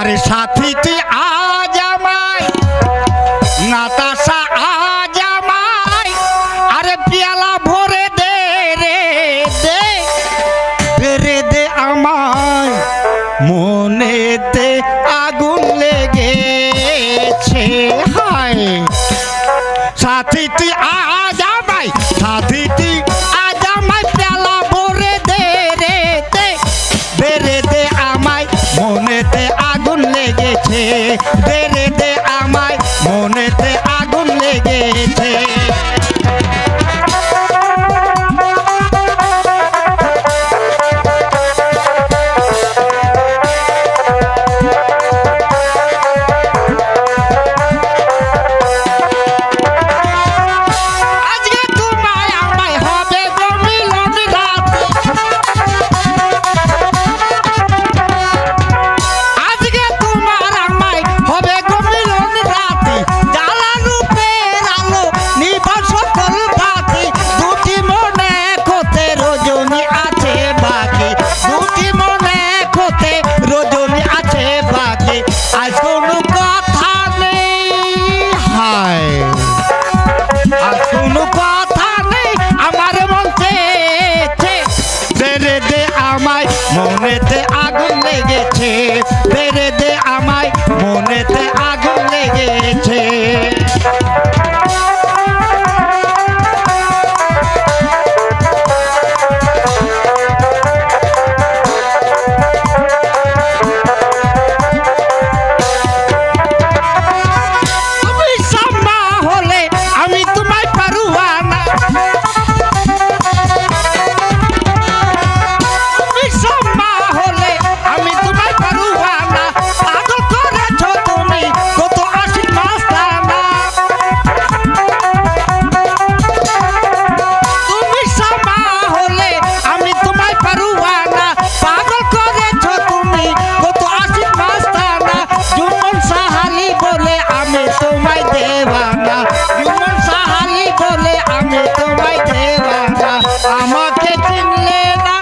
আরে সাথী তুই আজ আমায় নাতাশা আজ আমায় আরে পিয়ালা ভরে দে রে দে আমায় মনেতে আগুন লেগেছে হায় সাথী তুই আজ আমায় সাথী তুই আজ আমায় পিয়ালা ভরে দে রে দে আমায় মনেতে আগুন লেগেছে দে আমায় মনেতে আগুন লেগেছে মনেতে আগুন লেগেছে বেরে দে আমায় মনেতে আগুন লেগেছে আমাকে চিনলে না